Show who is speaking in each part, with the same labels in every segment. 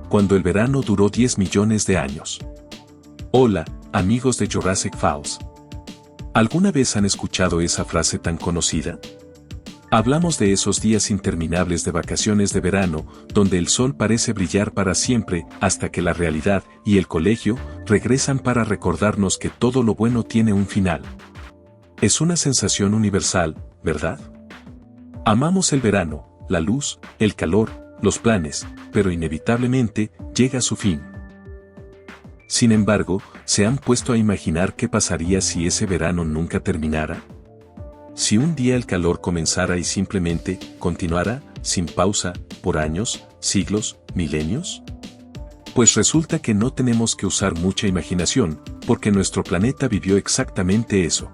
Speaker 1: cuando el verano duró 10 millones de años. Hola, amigos de Jurassic Falls. ¿Alguna vez han escuchado esa frase tan conocida? Hablamos de esos días interminables de vacaciones de verano, donde el sol parece brillar para siempre, hasta que la realidad y el colegio regresan para recordarnos que todo lo bueno tiene un final. Es una sensación universal, ¿verdad? Amamos el verano, la luz, el calor, los planes, pero inevitablemente llega su fin. Sin embargo, ¿se han puesto a imaginar qué pasaría si ese verano nunca terminara? Si un día el calor comenzara y simplemente continuara, sin pausa, por años, siglos, milenios. Pues resulta que no tenemos que usar mucha imaginación, porque nuestro planeta vivió exactamente eso.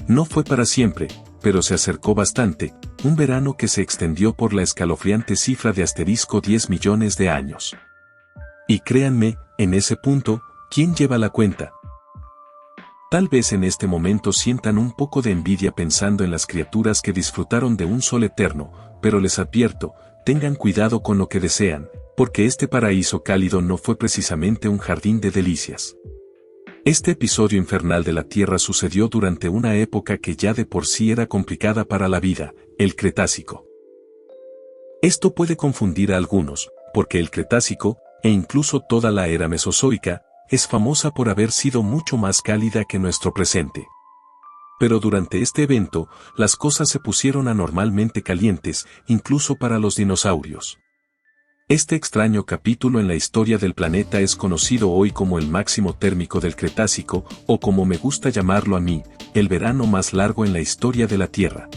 Speaker 1: No fue para siempre, pero se acercó bastante, un verano que se extendió por la escalofriante cifra de asterisco 10 millones de años. Y créanme, en ese punto, ¿quién lleva la cuenta? Tal vez en este momento sientan un poco de envidia pensando en las criaturas que disfrutaron de un sol eterno, pero les advierto, tengan cuidado con lo que desean, porque este paraíso cálido no fue precisamente un jardín de delicias. Este episodio infernal de la Tierra sucedió durante una época que ya de por sí era complicada para la vida, el Cretácico. Esto puede confundir a algunos, porque el Cretácico, e incluso toda la era mesozoica, es famosa por haber sido mucho más cálida que nuestro presente. Pero durante este evento, las cosas se pusieron anormalmente calientes, incluso para los dinosaurios. Este extraño capítulo en la historia del planeta es conocido hoy como el máximo térmico del Cretácico, o como me gusta llamarlo a mí, el verano más largo en la historia de la Tierra.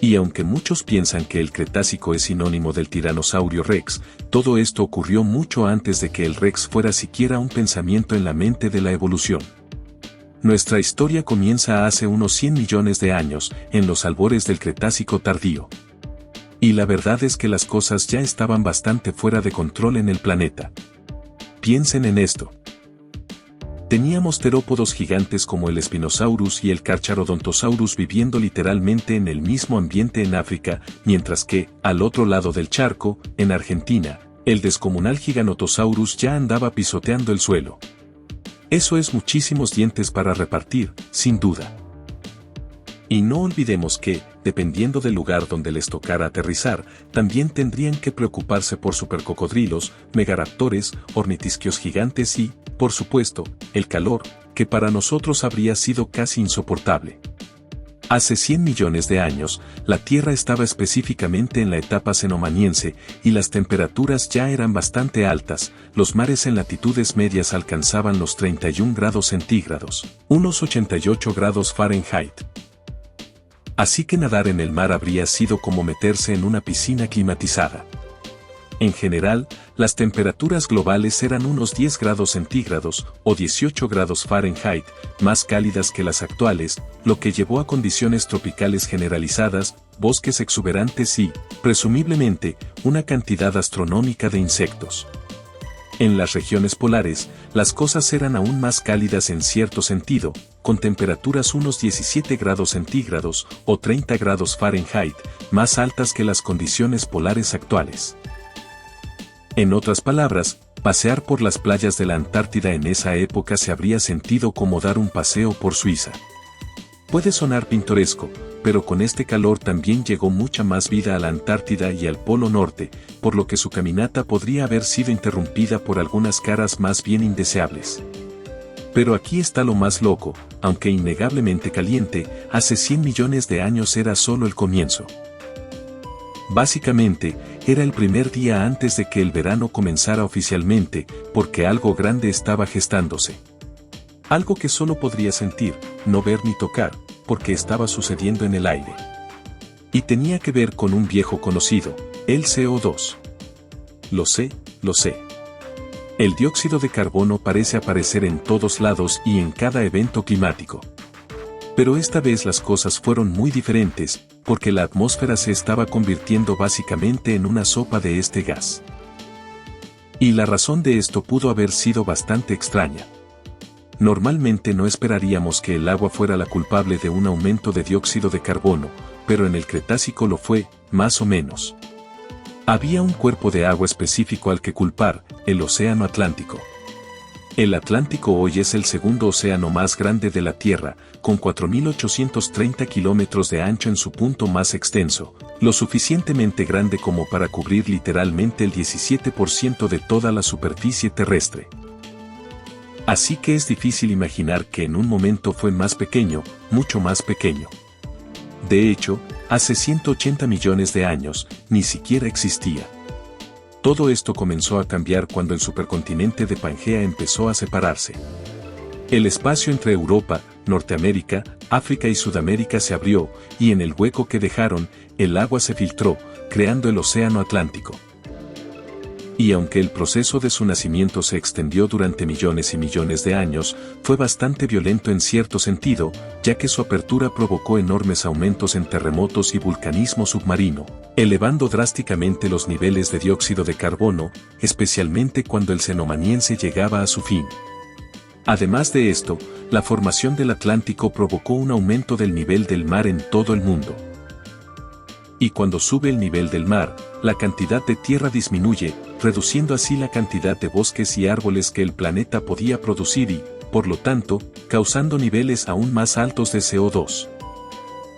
Speaker 1: Y aunque muchos piensan que el Cretácico es sinónimo del Tiranosaurio Rex, todo esto ocurrió mucho antes de que el Rex fuera siquiera un pensamiento en la mente de la evolución. Nuestra historia comienza hace unos 100 millones de años, en los albores del Cretácico tardío. Y la verdad es que las cosas ya estaban bastante fuera de control en el planeta. Piensen en esto. Teníamos terópodos gigantes como el Spinosaurus y el Carcharodontosaurus viviendo literalmente en el mismo ambiente en África, mientras que, al otro lado del charco, en Argentina, el descomunal Giganotosaurus ya andaba pisoteando el suelo. Eso es muchísimos dientes para repartir, sin duda. Y no olvidemos que, dependiendo del lugar donde les tocara aterrizar, también tendrían que preocuparse por supercocodrilos, megaraptores, ornitisquios gigantes y, por supuesto, el calor, que para nosotros habría sido casi insoportable. Hace 100 millones de años, la Tierra estaba específicamente en la etapa cenomaniense, y las temperaturas ya eran bastante altas, los mares en latitudes medias alcanzaban los 31 grados centígrados, unos 88 grados Fahrenheit. Así que nadar en el mar habría sido como meterse en una piscina climatizada. En general, las temperaturas globales eran unos 10 grados centígrados o 18 grados Fahrenheit, más cálidas que las actuales, lo que llevó a condiciones tropicales generalizadas, bosques exuberantes y, presumiblemente, una cantidad astronómica de insectos. En las regiones polares, las cosas eran aún más cálidas en cierto sentido, con temperaturas unos 17 grados centígrados o 30 grados Fahrenheit, más altas que las condiciones polares actuales. En otras palabras, pasear por las playas de la Antártida en esa época se habría sentido como dar un paseo por Suiza. Puede sonar pintoresco, pero con este calor también llegó mucha más vida a la Antártida y al Polo Norte, por lo que su caminata podría haber sido interrumpida por algunas caras más bien indeseables. Pero aquí está lo más loco, aunque innegablemente caliente, hace 100 millones de años era solo el comienzo. Básicamente, era el primer día antes de que el verano comenzara oficialmente, porque algo grande estaba gestándose. Algo que solo podría sentir, no ver ni tocar, porque estaba sucediendo en el aire. Y tenía que ver con un viejo conocido, el CO2. Lo sé, lo sé. El dióxido de carbono parece aparecer en todos lados y en cada evento climático. Pero esta vez las cosas fueron muy diferentes, porque la atmósfera se estaba convirtiendo básicamente en una sopa de este gas. Y la razón de esto pudo haber sido bastante extraña. Normalmente no esperaríamos que el agua fuera la culpable de un aumento de dióxido de carbono, pero en el Cretácico lo fue, más o menos. Había un cuerpo de agua específico al que culpar, el Océano Atlántico. El Atlántico hoy es el segundo océano más grande de la Tierra, con 4.830 kilómetros de ancho en su punto más extenso, lo suficientemente grande como para cubrir literalmente el 17% de toda la superficie terrestre. Así que es difícil imaginar que en un momento fue más pequeño, mucho más pequeño. De hecho, hace 180 millones de años, ni siquiera existía. Todo esto comenzó a cambiar cuando el supercontinente de Pangea empezó a separarse. El espacio entre Europa, Norteamérica, África y Sudamérica se abrió, y en el hueco que dejaron, el agua se filtró, creando el Océano Atlántico. Y aunque el proceso de su nacimiento se extendió durante millones y millones de años, fue bastante violento en cierto sentido, ya que su apertura provocó enormes aumentos en terremotos y vulcanismo submarino, elevando drásticamente los niveles de dióxido de carbono, especialmente cuando el Cenomaniense llegaba a su fin. Además de esto, la formación del Atlántico provocó un aumento del nivel del mar en todo el mundo. Y cuando sube el nivel del mar, la cantidad de tierra disminuye, reduciendo así la cantidad de bosques y árboles que el planeta podía producir y, por lo tanto, causando niveles aún más altos de CO2.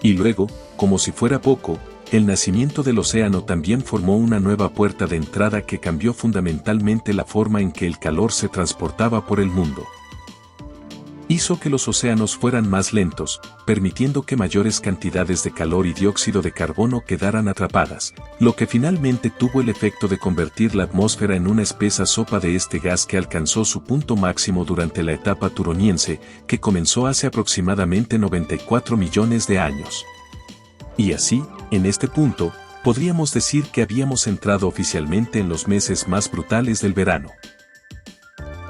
Speaker 1: Y luego, como si fuera poco, el nacimiento del océano también formó una nueva puerta de entrada que cambió fundamentalmente la forma en que el calor se transportaba por el mundo. Hizo que los océanos fueran más lentos, permitiendo que mayores cantidades de calor y dióxido de carbono quedaran atrapadas, lo que finalmente tuvo el efecto de convertir la atmósfera en una espesa sopa de este gas que alcanzó su punto máximo durante la etapa turoniense, que comenzó hace aproximadamente 94 millones de años. Y así, en este punto, podríamos decir que habíamos entrado oficialmente en los meses más brutales del verano.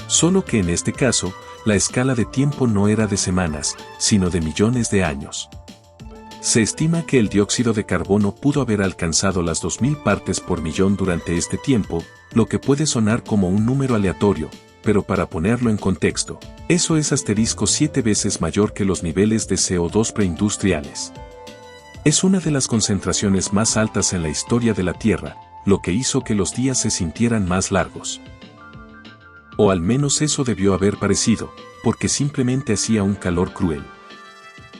Speaker 1: Solo que en este caso, la escala de tiempo no era de semanas, sino de millones de años. Se estima que el dióxido de carbono pudo haber alcanzado las 2000 partes por millón durante este tiempo, lo que puede sonar como un número aleatorio, pero para ponerlo en contexto, eso es asterisco 7 veces mayor que los niveles de CO2 preindustriales. Es una de las concentraciones más altas en la historia de la Tierra, lo que hizo que los días se sintieran más largos. O al menos eso debió haber parecido, porque simplemente hacía un calor cruel.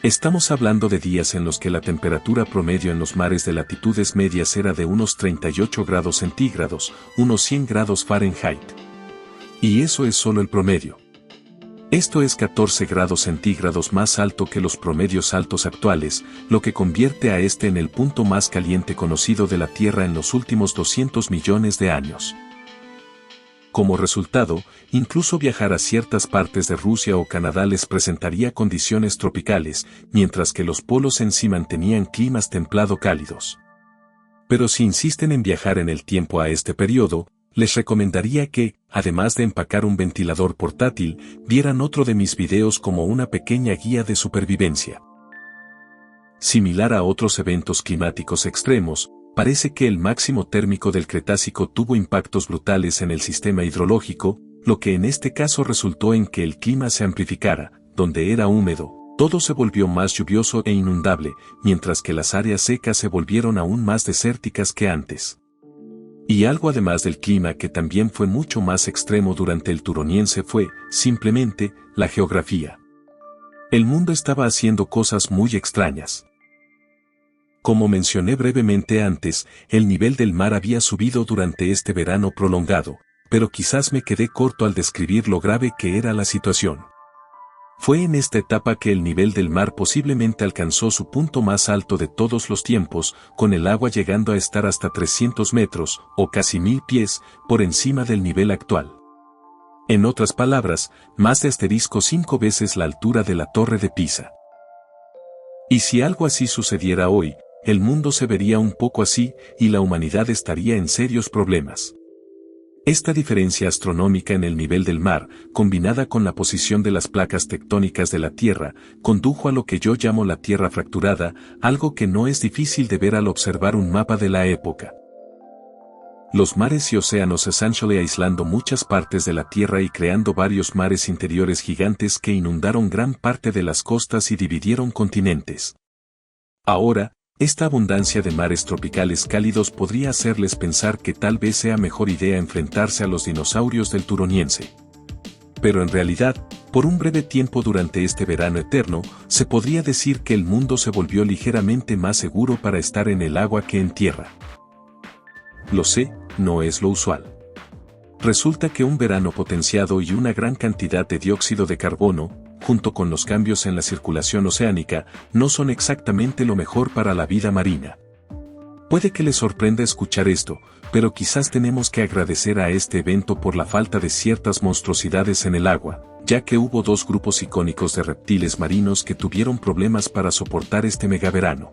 Speaker 1: Estamos hablando de días en los que la temperatura promedio en los mares de latitudes medias era de unos 38 grados centígrados, unos 100 grados Fahrenheit. Y eso es solo el promedio. Esto es 14 grados centígrados más alto que los promedios altos actuales, lo que convierte a este en el punto más caliente conocido de la Tierra en los últimos 200 millones de años. Como resultado, incluso viajar a ciertas partes de Rusia o Canadá les presentaría condiciones tropicales, mientras que los polos en sí mantenían climas templado-cálidos. Pero si insisten en viajar en el tiempo a este periodo, les recomendaría que, además de empacar un ventilador portátil, vieran otro de mis videos como una pequeña guía de supervivencia. Similar a otros eventos climáticos extremos, parece que el máximo térmico del Cretácico tuvo impactos brutales en el sistema hidrológico, lo que en este caso resultó en que el clima se amplificara, donde era húmedo, todo se volvió más lluvioso e inundable, mientras que las áreas secas se volvieron aún más desérticas que antes. Y algo además del clima que también fue mucho más extremo durante el Turoniense fue, simplemente, la geografía. El mundo estaba haciendo cosas muy extrañas. Como mencioné brevemente antes, el nivel del mar había subido durante este verano prolongado, pero quizás me quedé corto al describir lo grave que era la situación. Fue en esta etapa que el nivel del mar posiblemente alcanzó su punto más alto de todos los tiempos, con el agua llegando a estar hasta 300 metros, o casi 1000 pies, por encima del nivel actual. En otras palabras, más de 5 veces la altura de la Torre de Pisa. Y si algo así sucediera hoy, el mundo se vería un poco así, y la humanidad estaría en serios problemas. Esta diferencia astronómica en el nivel del mar, combinada con la posición de las placas tectónicas de la Tierra, condujo a lo que yo llamo la Tierra fracturada, algo que no es difícil de ver al observar un mapa de la época. Los mares y océanos essentially aislando muchas partes de la Tierra y creando varios mares interiores gigantes que inundaron gran parte de las costas y dividieron continentes. Ahora, Esta abundancia de mares tropicales cálidos podría hacerles pensar que tal vez sea mejor idea enfrentarse a los dinosaurios del Turoniense. Pero en realidad, por un breve tiempo durante este verano eterno, se podría decir que el mundo se volvió ligeramente más seguro para estar en el agua que en tierra. Lo sé, no es lo usual. Resulta que un verano potenciado y una gran cantidad de dióxido de carbono, junto con los cambios en la circulación oceánica, no son exactamente lo mejor para la vida marina. Puede que les sorprenda escuchar esto, pero quizás tenemos que agradecer a este evento por la falta de ciertas monstruosidades en el agua, ya que hubo dos grupos icónicos de reptiles marinos que tuvieron problemas para soportar este megaverano.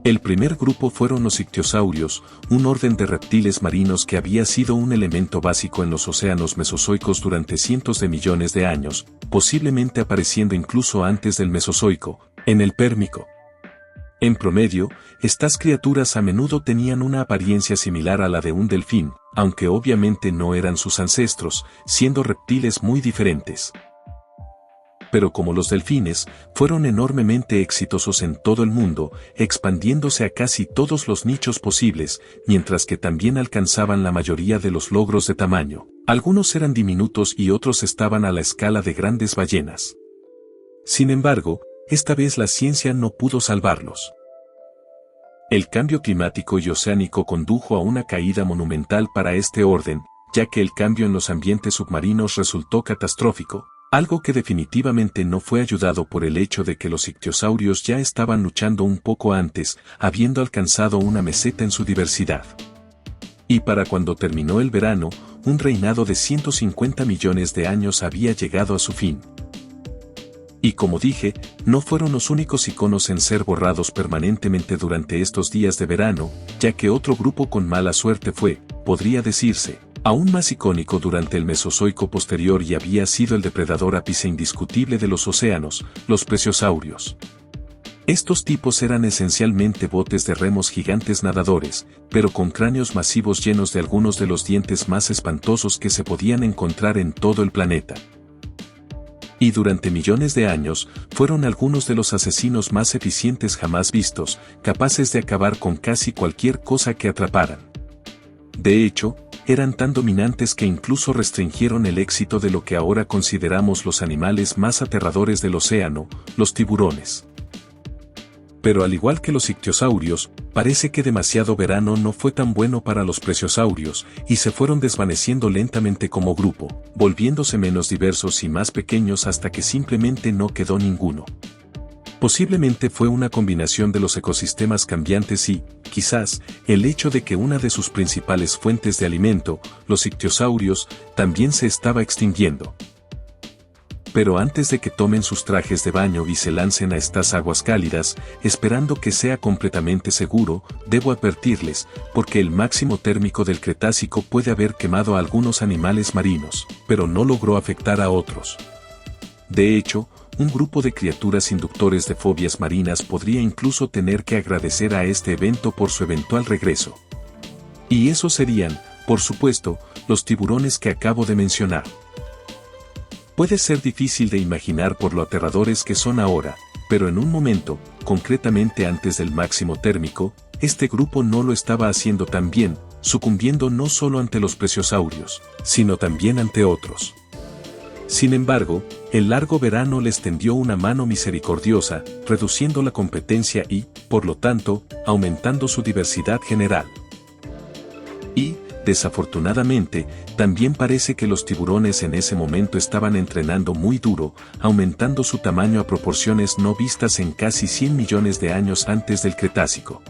Speaker 1: El primer grupo fueron los ictiosaurios, un orden de reptiles marinos que había sido un elemento básico en los océanos mesozoicos durante cientos de millones de años, posiblemente apareciendo incluso antes del Mesozoico, en el Pérmico. En promedio, estas criaturas a menudo tenían una apariencia similar a la de un delfín, aunque obviamente no eran sus ancestros, siendo reptiles muy diferentes. Pero como los delfines, fueron enormemente exitosos en todo el mundo, expandiéndose a casi todos los nichos posibles, mientras que también alcanzaban la mayoría de los logros de tamaño. Algunos eran diminutos y otros estaban a la escala de grandes ballenas. Sin embargo, esta vez la ciencia no pudo salvarlos. El cambio climático y oceánico condujo a una caída monumental para este orden, ya que el cambio en los ambientes submarinos resultó catastrófico. Algo que definitivamente no fue ayudado por el hecho de que los ictiosaurios ya estaban luchando un poco antes, habiendo alcanzado una meseta en su diversidad. Y para cuando terminó el verano, un reinado de 150 millones de años había llegado a su fin. Y como dije, no fueron los únicos iconos en ser borrados permanentemente durante estos días de verano, ya que otro grupo con mala suerte fue, podría decirse, aún más icónico durante el Mesozoico posterior y había sido el depredador ápice indiscutible de los océanos, los plesiosaurios. Estos tipos eran esencialmente botes de remos gigantes nadadores, pero con cráneos masivos llenos de algunos de los dientes más espantosos que se podían encontrar en todo el planeta. Y durante millones de años, fueron algunos de los asesinos más eficientes jamás vistos, capaces de acabar con casi cualquier cosa que atraparan. De hecho, eran tan dominantes que incluso restringieron el éxito de lo que ahora consideramos los animales más aterradores del océano, los tiburones. Pero al igual que los ictiosaurios, parece que demasiado verano no fue tan bueno para los plesiosaurios, y se fueron desvaneciendo lentamente como grupo, volviéndose menos diversos y más pequeños hasta que simplemente no quedó ninguno. Posiblemente fue una combinación de los ecosistemas cambiantes y, quizás, el hecho de que una de sus principales fuentes de alimento, los ictiosaurios, también se estaba extinguiendo. Pero antes de que tomen sus trajes de baño y se lancen a estas aguas cálidas, esperando que sea completamente seguro, debo advertirles, porque el máximo térmico del Cretácico puede haber quemado a algunos animales marinos, pero no logró afectar a otros. De hecho, un grupo de criaturas inductores de fobias marinas podría incluso tener que agradecer a este evento por su eventual regreso. Y esos serían, por supuesto, los tiburones que acabo de mencionar. Puede ser difícil de imaginar por lo aterradores que son ahora, pero en un momento, concretamente antes del máximo térmico, este grupo no lo estaba haciendo tan bien, sucumbiendo no solo ante los plesiosaurios, sino también ante otros. Sin embargo, el largo verano les tendió una mano misericordiosa, reduciendo la competencia y, por lo tanto, aumentando su diversidad general. Y, desafortunadamente, también parece que los tiburones en ese momento estaban entrenando muy duro, aumentando su tamaño a proporciones no vistas en casi 100 millones de años antes del Cretácico.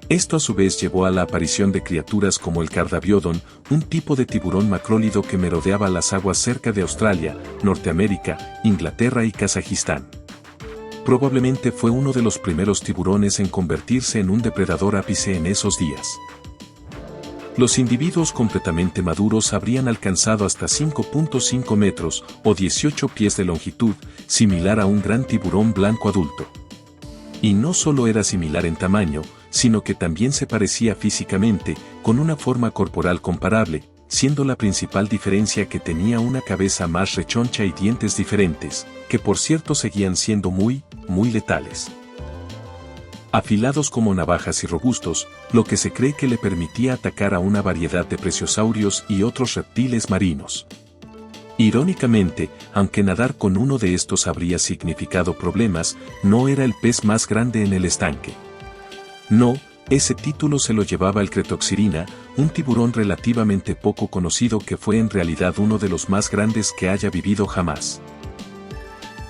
Speaker 1: Esto a su vez llevó a la aparición de criaturas como el Cardabiodon, un tipo de tiburón macrólido que merodeaba las aguas cerca de Australia, Norteamérica, Inglaterra y Kazajistán. Probablemente fue uno de los primeros tiburones en convertirse en un depredador ápice en esos días. Los individuos completamente maduros habrían alcanzado hasta 5.5 metros o 18 pies de longitud, similar a un gran tiburón blanco adulto. Y no solo era similar en tamaño, sino que también se parecía físicamente, con una forma corporal comparable, siendo la principal diferencia que tenía una cabeza más rechoncha y dientes diferentes, que por cierto seguían siendo muy letales. afilados como navajas y robustos, lo que se cree que le permitía atacar a una variedad de plesiosaurios y otros reptiles marinos. Irónicamente, aunque nadar con uno de estos habría significado problemas, no era el pez más grande en el estanque. No, ese título se lo llevaba el Cretoxirina, un tiburón relativamente poco conocido que fue en realidad uno de los más grandes que haya vivido jamás.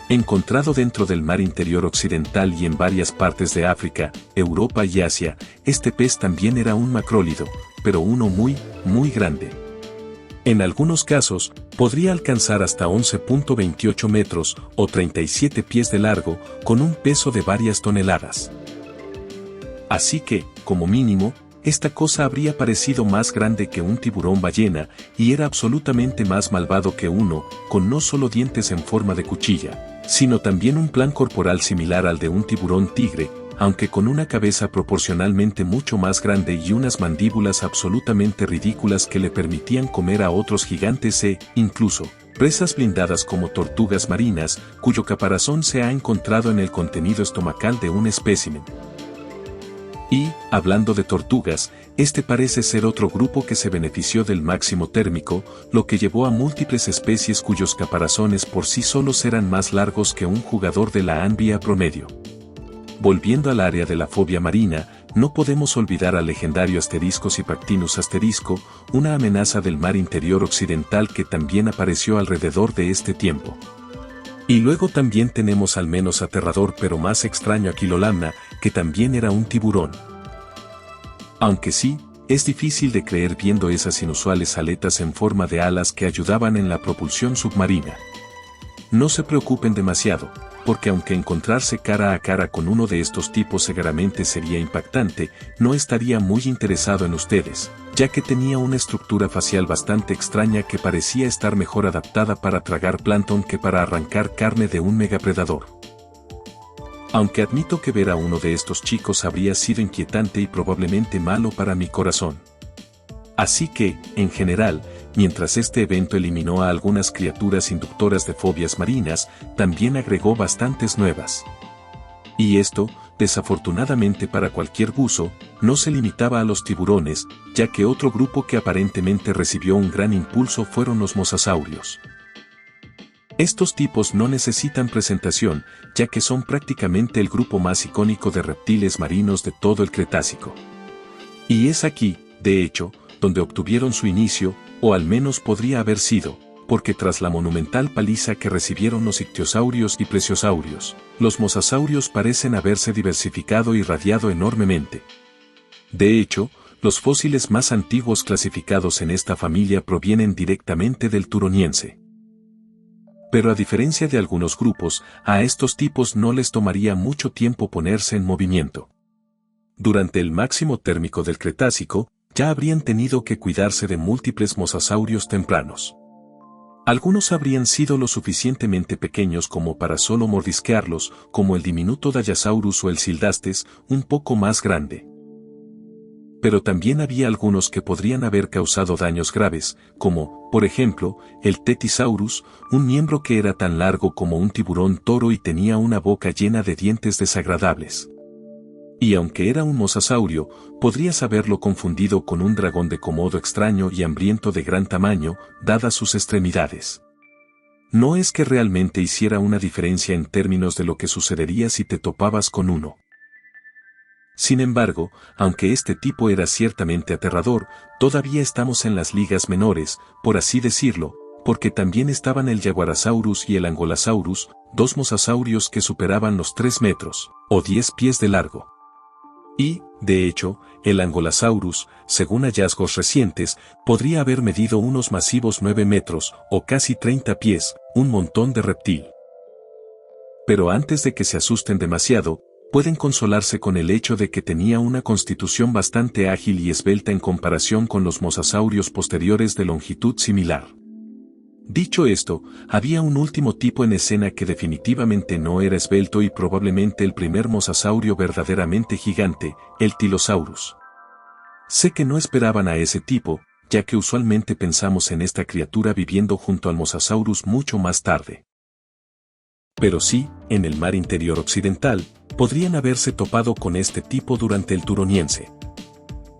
Speaker 1: Encontrado dentro del mar interior occidental y en varias partes de África, Europa y Asia, este pez también era un macrólido, pero uno muy, muy grande. En algunos casos, podría alcanzar hasta 11.28 metros o 37 pies de largo, con un peso de varias toneladas. Así que, como mínimo, esta cosa habría parecido más grande que un tiburón ballena, y era absolutamente más malvado que uno, con no solo dientes en forma de cuchilla, sino también un plan corporal similar al de un tiburón tigre, aunque con una cabeza proporcionalmente mucho más grande y unas mandíbulas absolutamente ridículas que le permitían comer a otros gigantes incluso, presas blindadas como tortugas marinas, cuyo caparazón se ha encontrado en el contenido estomacal de un espécimen. Y, hablando de tortugas, este parece ser otro grupo que se benefició del máximo térmico, lo que llevó a múltiples especies cuyos caparazones por sí solos eran más largos que un jugador de la NBA promedio. Volviendo al área de la fobia marina, no podemos olvidar al legendario Asteriscos-Hypactinus asterisco, una amenaza del mar interior occidental que también apareció alrededor de este tiempo. Y luego también tenemos al menos aterrador pero más extraño Aquilolamna, que también era un tiburón. Aunque sí, es difícil de creer viendo esas inusuales aletas en forma de alas que ayudaban en la propulsión submarina. No se preocupen demasiado, porque aunque encontrarse cara a cara con uno de estos tipos seguramente sería impactante, no estaría muy interesado en ustedes, ya que tenía una estructura facial bastante extraña que parecía estar mejor adaptada para tragar plancton que para arrancar carne de un megapredador. Aunque admito que ver a uno de estos chicos habría sido inquietante y probablemente malo para mi corazón. Así que, en general, mientras este evento eliminó a algunas criaturas inductoras de fobias marinas, también agregó bastantes nuevas. Y esto, desafortunadamente para cualquier buzo, no se limitaba a los tiburones, ya que otro grupo que aparentemente recibió un gran impulso fueron los mosasaurios. Estos tipos no necesitan presentación, ya que son prácticamente el grupo más icónico de reptiles marinos de todo el Cretácico. Y es aquí, de hecho, donde obtuvieron su inicio, o al menos podría haber sido, porque tras la monumental paliza que recibieron los ictiosaurios y plesiosaurios, los mosasaurios parecen haberse diversificado y radiado enormemente. De hecho, los fósiles más antiguos clasificados en esta familia provienen directamente del Turoniense. Pero a diferencia de algunos grupos, a estos tipos no les tomaría mucho tiempo ponerse en movimiento. Durante el máximo térmico del Cretácico, ya habrían tenido que cuidarse de múltiples mosasaurios tempranos. Algunos habrían sido lo suficientemente pequeños como para solo mordisquearlos, como el diminuto Dayasaurus o el Sildastes, un poco más grande. Pero también había algunos que podrían haber causado daños graves, como, por ejemplo, el Tetisaurus, un miembro que era tan largo como un tiburón toro y tenía una boca llena de dientes desagradables. Y aunque era un mosasaurio, podrías haberlo confundido con un dragón de Komodo extraño y hambriento de gran tamaño, dadas sus extremidades. No es que realmente hiciera una diferencia en términos de lo que sucedería si te topabas con uno. Sin embargo, aunque este tipo era ciertamente aterrador, todavía estamos en las ligas menores, por así decirlo, porque también estaban el Jaguarasaurus y el Angolasaurus, dos mosasaurios que superaban los 3 metros, o 10 pies de largo. Y, de hecho, el Angolasaurus, según hallazgos recientes, podría haber medido unos masivos 9 metros, o casi 30 pies, un montón de reptil. Pero antes de que se asusten demasiado, pueden consolarse con el hecho de que tenía una constitución bastante ágil y esbelta en comparación con los mosasaurios posteriores de longitud similar. Dicho esto, había un último tipo en escena que definitivamente no era esbelto y probablemente el primer mosasaurio verdaderamente gigante, el Tilosaurus. Sé que no esperaban a ese tipo, ya que usualmente pensamos en esta criatura viviendo junto al Mosasaurus mucho más tarde. Pero sí, en el mar interior occidental, podrían haberse topado con este tipo durante el Turoniense.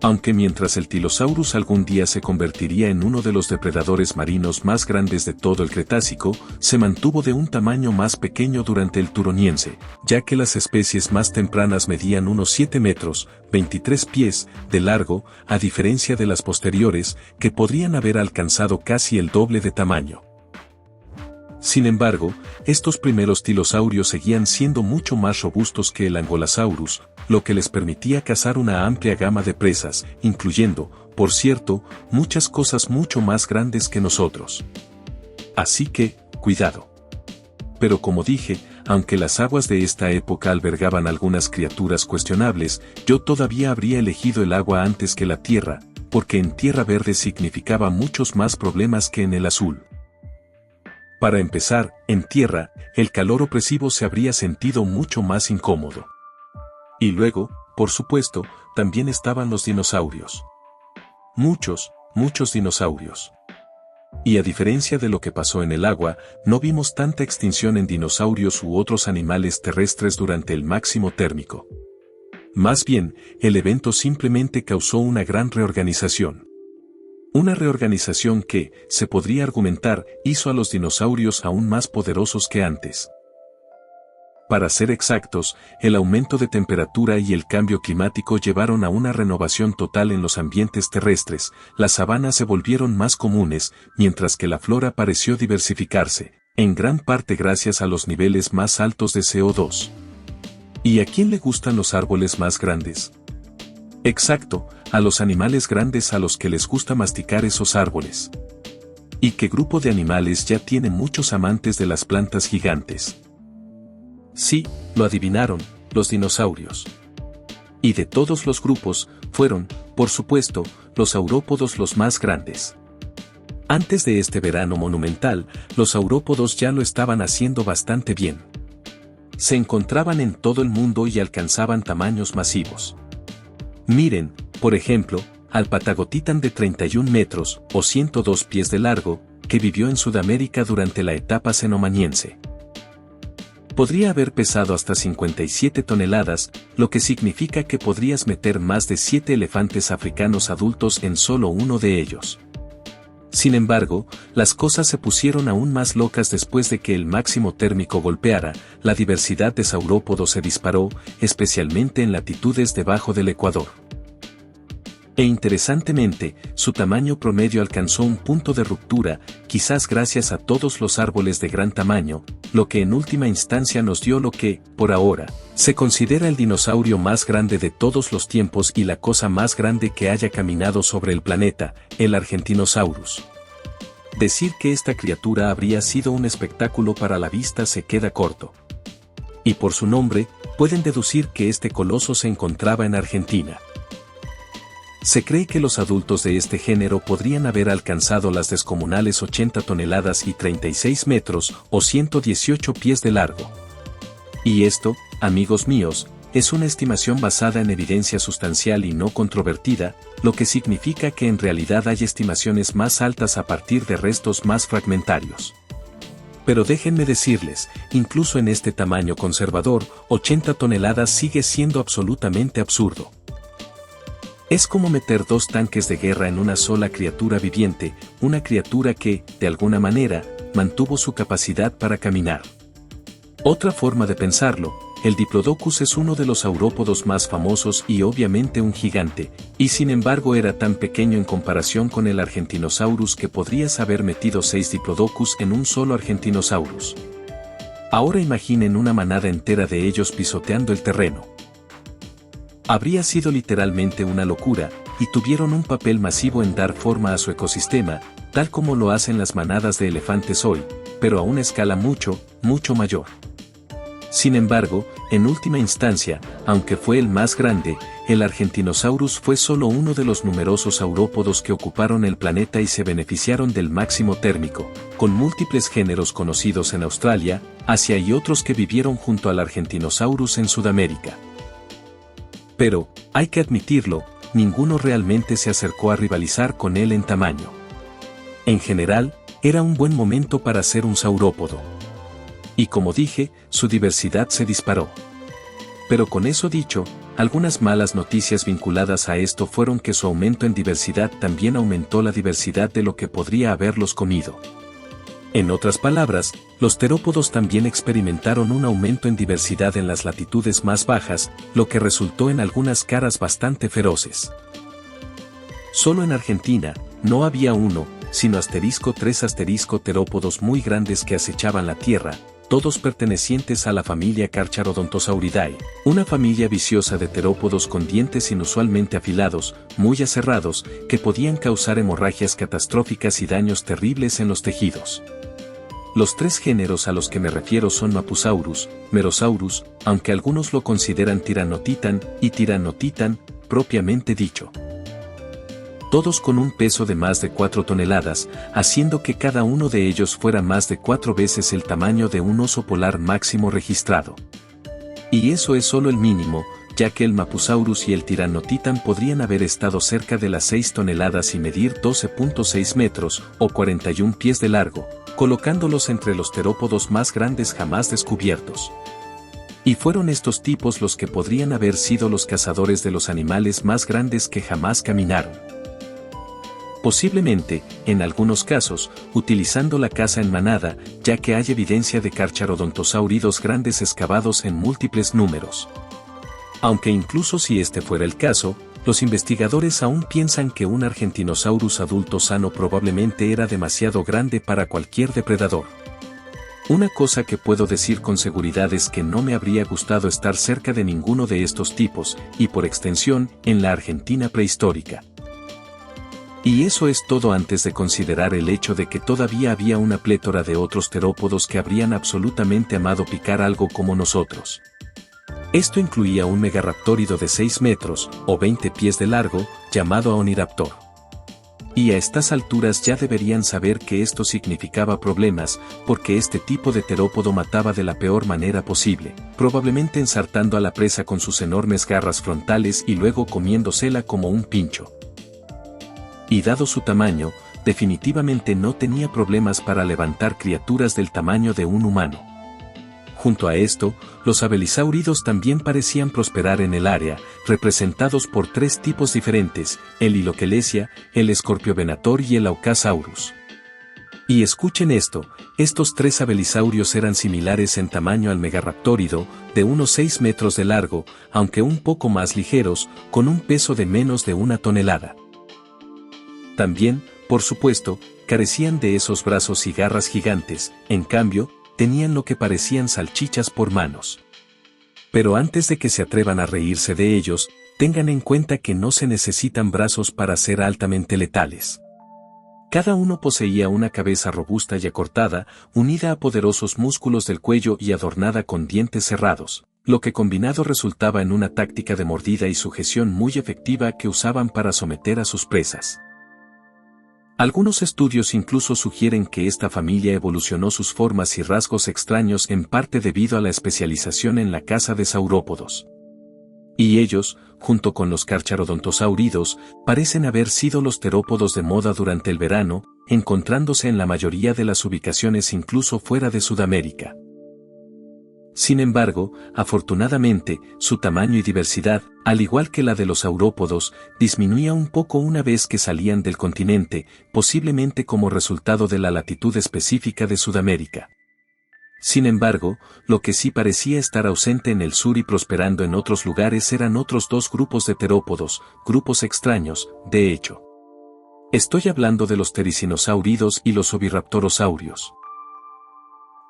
Speaker 1: Aunque mientras el Tylosaurus algún día se convertiría en uno de los depredadores marinos más grandes de todo el Cretácico, se mantuvo de un tamaño más pequeño durante el Turoniense, ya que las especies más tempranas medían unos 7 metros, 23 pies, de largo, a diferencia de las posteriores, que podrían haber alcanzado casi el doble de tamaño. Sin embargo, estos primeros tilosaurios seguían siendo mucho más robustos que el Angulasaurus, lo que les permitía cazar una amplia gama de presas, incluyendo, por cierto, muchas cosas mucho más grandes que nosotros. Así que, cuidado. Pero como dije, aunque las aguas de esta época albergaban algunas criaturas cuestionables, yo todavía habría elegido el agua antes que la tierra, porque en tierra verde significaba muchos más problemas que en el azul. Para empezar, en tierra, el calor opresivo se habría sentido mucho más incómodo. Y luego, por supuesto, también estaban los dinosaurios. Muchos dinosaurios. Y a diferencia de lo que pasó en el agua, no vimos tanta extinción en dinosaurios u otros animales terrestres durante el máximo térmico. Más bien, el evento simplemente causó una gran reorganización. Una reorganización que, se podría argumentar, hizo a los dinosaurios aún más poderosos que antes. Para ser exactos, el aumento de temperatura y el cambio climático llevaron a una renovación total en los ambientes terrestres, las sabanas se volvieron más comunes, mientras que la flora pareció diversificarse, en gran parte gracias a los niveles más altos de CO2. ¿Y a quién le gustan los árboles más grandes? Exacto, a los animales grandes a los que les gusta masticar esos árboles. ¿Y qué grupo de animales ya tiene muchos amantes de las plantas gigantes? Sí, lo adivinaron, los dinosaurios. Y de todos los grupos, fueron, por supuesto, los saurópodos los más grandes. Antes de este verano monumental, los saurópodos ya lo estaban haciendo bastante bien. Se encontraban en todo el mundo y alcanzaban tamaños masivos. Miren, por ejemplo, al Patagotitan de 31 metros, o 102 pies de largo, que vivió en Sudamérica durante la etapa cenomaniense. Podría haber pesado hasta 57 toneladas, lo que significa que podrías meter más de 7 elefantes africanos adultos en solo uno de ellos. Sin embargo, las cosas se pusieron aún más locas después de que el máximo térmico golpeara, la diversidad de saurópodos se disparó, especialmente en latitudes debajo del Ecuador. E interesantemente, su tamaño promedio alcanzó un punto de ruptura, quizás gracias a todos los árboles de gran tamaño, lo que en última instancia nos dio lo que, por ahora, se considera el dinosaurio más grande de todos los tiempos y la cosa más grande que haya caminado sobre el planeta, el Argentinosaurus. Decir que esta criatura habría sido un espectáculo para la vista se queda corto. Y por su nombre, pueden deducir que este coloso se encontraba en Argentina. Se cree que los adultos de este género podrían haber alcanzado las descomunales 80 toneladas y 36 metros, o 118 pies de largo. Y esto, amigos míos, es una estimación basada en evidencia sustancial y no controvertida, lo que significa que en realidad hay estimaciones más altas a partir de restos más fragmentarios. Pero déjenme decirles, incluso en este tamaño conservador, 80 toneladas sigue siendo absolutamente absurdo. Es como meter 2 tanques de guerra en una sola criatura viviente, una criatura que, de alguna manera, mantuvo su capacidad para caminar. Otra forma de pensarlo, el Diplodocus es uno de los saurópodos más famosos y obviamente un gigante, y sin embargo era tan pequeño en comparación con el Argentinosaurus que podrías haber metido 6 Diplodocus en un solo Argentinosaurus. Ahora imaginen una manada entera de ellos pisoteando el terreno. Habría sido literalmente una locura, y tuvieron un papel masivo en dar forma a su ecosistema, tal como lo hacen las manadas de elefantes hoy, pero a una escala mucho mayor. Sin embargo, en última instancia, aunque fue el más grande, el Argentinosaurus fue solo uno de los numerosos saurópodos que ocuparon el planeta y se beneficiaron del máximo térmico, con múltiples géneros conocidos en Australia, Asia y otros que vivieron junto al Argentinosaurus en Sudamérica. Pero, hay que admitirlo, ninguno realmente se acercó a rivalizar con él en tamaño. En general, era un buen momento para ser un saurópodo. Y como dije, su diversidad se disparó. Pero con eso dicho, algunas malas noticias vinculadas a esto fueron que su aumento en diversidad también aumentó la diversidad de lo que podría haberlos comido. En otras palabras, los terópodos también experimentaron un aumento en diversidad en las latitudes más bajas, lo que resultó en algunas caras bastante feroces. Solo en Argentina, no había uno, sino *3 terópodos muy grandes que acechaban la tierra, todos pertenecientes a la familia Carcharodontosauridae, una familia viciosa de terópodos con dientes inusualmente afilados, muy aserrados, que podían causar hemorragias catastróficas y daños terribles en los tejidos. Los tres géneros a los que me refiero son Mapusaurus, Merosaurus, aunque algunos lo consideran Tyrannotitan y Tyrannotitan, propiamente dicho. Todos con un peso de más de 4 toneladas, haciendo que cada uno de ellos fuera más de 4 veces el tamaño de un oso polar máximo registrado. Y eso es solo el mínimo, ya que el Mapusaurus y el Tyrannotitan podrían haber estado cerca de las 6 toneladas y medir 12.6 metros, o 41 pies de largo, colocándolos entre los terópodos más grandes jamás descubiertos. Y fueron estos tipos los que podrían haber sido los cazadores de los animales más grandes que jamás caminaron. Posiblemente, en algunos casos, utilizando la caza en manada, ya que hay evidencia de carcharodontosáuridos grandes excavados en múltiples números. Aunque incluso si este fuera el caso, los investigadores aún piensan que un Argentinosaurus adulto sano probablemente era demasiado grande para cualquier depredador. Una cosa que puedo decir con seguridad es que no me habría gustado estar cerca de ninguno de estos tipos, y por extensión, en la Argentina prehistórica. Y eso es todo antes de considerar el hecho de que todavía había una plétora de otros terópodos que habrían absolutamente amado picar algo como nosotros. Esto incluía un megaraptórido de 6 metros, o 20 pies de largo, llamado Aoniraptor. Y a estas alturas ya deberían saber que esto significaba problemas, porque este tipo de terópodo mataba de la peor manera posible, probablemente ensartando a la presa con sus enormes garras frontales y luego comiéndosela como un pincho. Y dado su tamaño, definitivamente no tenía problemas para levantar criaturas del tamaño de un humano. Junto a esto, los abelisáuridos también parecían prosperar en el área, representados por 3 tipos diferentes, el Hylochelesia, el Scorpiovenator y el Aucasaurus. Y escuchen esto, estos 3 abelisaurios eran similares en tamaño al megaraptórido, de unos 6 metros de largo, aunque un poco más ligeros, con un peso de menos de 1 tonelada. También, por supuesto, carecían de esos brazos y garras gigantes, en cambio, tenían lo que parecían salchichas por manos. Pero antes de que se atrevan a reírse de ellos, tengan en cuenta que no se necesitan brazos para ser altamente letales. Cada uno poseía una cabeza robusta y acortada, unida a poderosos músculos del cuello y adornada con dientes cerrados, lo que combinado resultaba en una táctica de mordida y sujeción muy efectiva que usaban para someter a sus presas. Algunos estudios incluso sugieren que esta familia evolucionó sus formas y rasgos extraños en parte debido a la especialización en la caza de saurópodos. Y ellos, junto con los carcharodontosauridos, parecen haber sido los terópodos de moda durante el verano, encontrándose en la mayoría de las ubicaciones incluso fuera de Sudamérica. Sin embargo, afortunadamente, su tamaño y diversidad, al igual que la de los saurópodos, disminuía un poco una vez que salían del continente, posiblemente como resultado de la latitud específica de Sudamérica. Sin embargo, lo que sí parecía estar ausente en el sur y prosperando en otros lugares eran otros 2 grupos de terópodos, grupos extraños, de hecho. Estoy hablando de los ptericinosauridos y los oviraptorosaurios.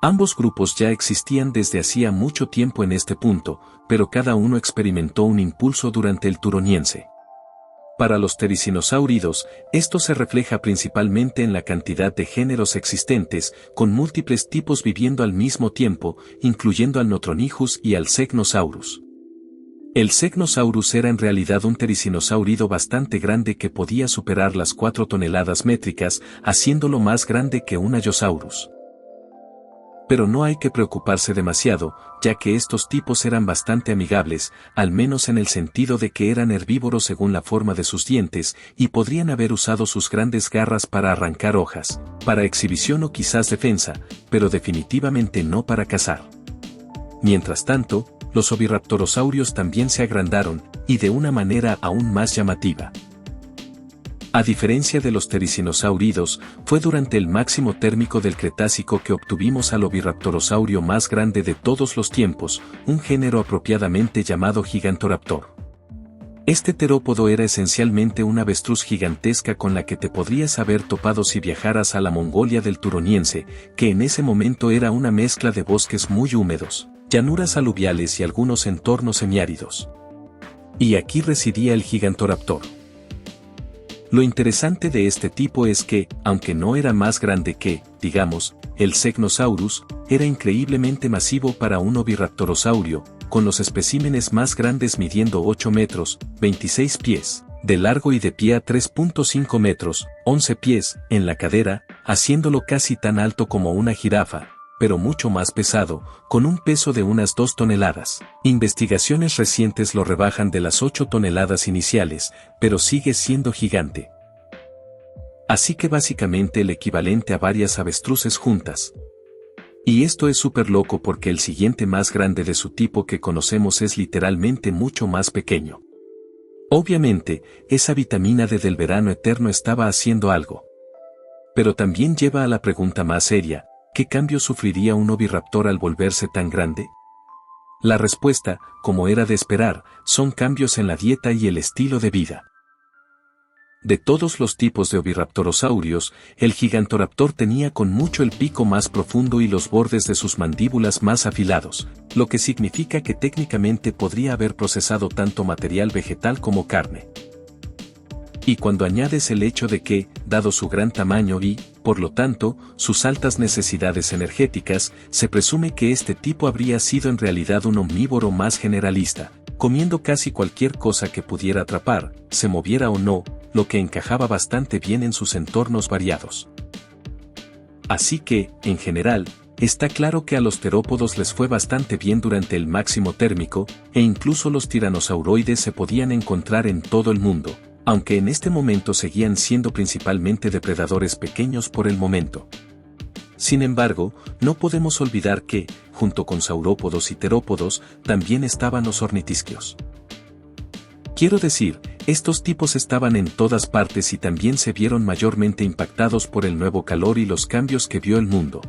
Speaker 1: Ambos grupos ya existían desde hacía mucho tiempo en este punto, pero cada uno experimentó un impulso durante el Turoniense. Para los ptericinosauridos, esto se refleja principalmente en la cantidad de géneros existentes, con múltiples tipos viviendo al mismo tiempo, incluyendo al Notronijus y al Segnosaurus. El Segnosaurus era en realidad un ptericinosaurido bastante grande que podía superar las 4 toneladas métricas, haciéndolo más grande que un Allosaurus. Pero no hay que preocuparse demasiado, ya que estos tipos eran bastante amigables, al menos en el sentido de que eran herbívoros según la forma de sus dientes, y podrían haber usado sus grandes garras para arrancar hojas, para exhibición o quizás defensa, pero definitivamente no para cazar. Mientras tanto, los oviraptorosaurios también se agrandaron, y de una manera aún más llamativa. A diferencia de los ptericinosauridos, fue durante el máximo térmico del Cretácico que obtuvimos al oviraptorosaurio más grande de todos los tiempos, un género apropiadamente llamado Gigantoraptor. Este terópodo era esencialmente una avestruz gigantesca con la que te podrías haber topado si viajaras a la Mongolia del Turoniense, que en ese momento era una mezcla de bosques muy húmedos, llanuras aluviales y algunos entornos semiáridos. Y aquí residía el Gigantoraptor. Lo interesante de este tipo es que, aunque no era más grande que, digamos, el Segnosaurus, era increíblemente masivo para un oviraptorosaurio, con los especímenes más grandes midiendo 8 metros, 26 pies, de largo y de pie a 3.5 metros, 11 pies, en la cadera, haciéndolo casi tan alto como una jirafa, pero mucho más pesado, con un peso de unas 2 toneladas. Investigaciones recientes lo rebajan de las 8 toneladas iniciales, pero sigue siendo gigante. Así que básicamente el equivalente a varias avestruces juntas. Y esto es súper loco porque el siguiente más grande de su tipo que conocemos es literalmente mucho más pequeño. Obviamente, esa vitamina D del verano eterno estaba haciendo algo. Pero también lleva a la pregunta más seria, ¿qué cambio sufriría un oviraptor al volverse tan grande? La respuesta, como era de esperar, son cambios en la dieta y el estilo de vida. De todos los tipos de oviraptorosaurios, el Gigantoraptor tenía con mucho el pico más profundo y los bordes de sus mandíbulas más afilados, lo que significa que técnicamente podría haber procesado tanto material vegetal como carne. Y cuando añades el hecho de que, dado su gran tamaño y, por lo tanto, sus altas necesidades energéticas, se presume que este tipo habría sido en realidad un omnívoro más generalista, comiendo casi cualquier cosa que pudiera atrapar, se moviera o no, lo que encajaba bastante bien en sus entornos variados. Así que, en general, está claro que a los terópodos les fue bastante bien durante el máximo térmico, e incluso los tiranosauroides se podían encontrar en todo el mundo, aunque en este momento seguían siendo principalmente depredadores pequeños por el momento. Sin embargo, no podemos olvidar que, junto con saurópodos y terópodos, también estaban los ornitisquios. Quiero decir, estos tipos estaban en todas partes y también se vieron mayormente impactados por el nuevo calor y los cambios que vio el mundo.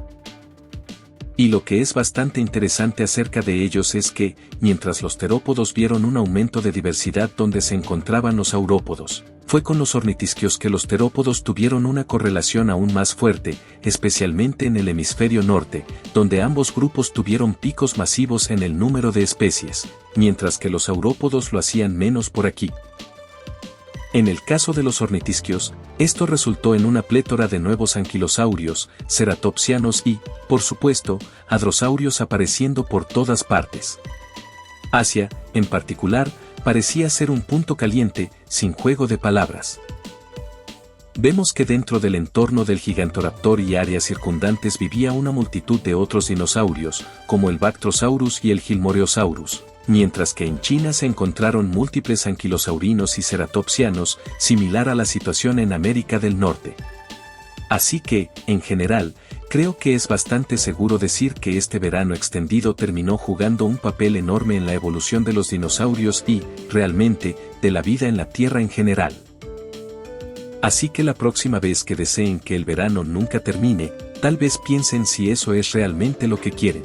Speaker 1: Y lo que es bastante interesante acerca de ellos es que, mientras los terópodos vieron un aumento de diversidad donde se encontraban los saurópodos, fue con los ornitisquios que los terópodos tuvieron una correlación aún más fuerte, especialmente en el hemisferio norte, donde ambos grupos tuvieron picos masivos en el número de especies, mientras que los saurópodos lo hacían menos por aquí. En el caso de los ornitisquios, esto resultó en una plétora de nuevos anquilosaurios, ceratopsianos y, por supuesto, hadrosaurios apareciendo por todas partes. Asia, en particular, parecía ser un punto caliente, sin juego de palabras. Vemos que dentro del entorno del Gigantoraptor y áreas circundantes vivía una multitud de otros dinosaurios, como el Bactrosaurus y el Gilmoreosaurus, mientras que en China se encontraron múltiples anquilosaurinos y ceratopsianos, similar a la situación en América del Norte. Así que, en general, creo que es bastante seguro decir que este verano extendido terminó jugando un papel enorme en la evolución de los dinosaurios y, realmente, de la vida en la Tierra en general. Así que la próxima vez que deseen que el verano nunca termine, tal vez piensen si eso es realmente lo que quieren.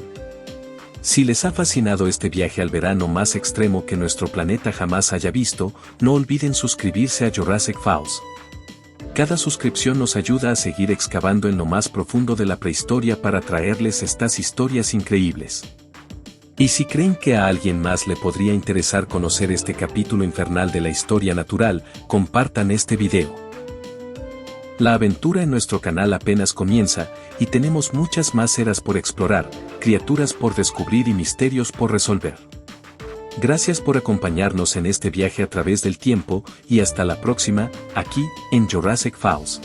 Speaker 1: Si les ha fascinado este viaje al verano más extremo que nuestro planeta jamás haya visto, no olviden suscribirse a Jurassic Falls. Cada suscripción nos ayuda a seguir excavando en lo más profundo de la prehistoria para traerles estas historias increíbles. Y si creen que a alguien más le podría interesar conocer este capítulo infernal de la historia natural, compartan este video. La aventura en nuestro canal apenas comienza, y tenemos muchas más eras por explorar, criaturas por descubrir y misterios por resolver. Gracias por acompañarnos en este viaje a través del tiempo, y hasta la próxima, aquí, en Jurassic Falls.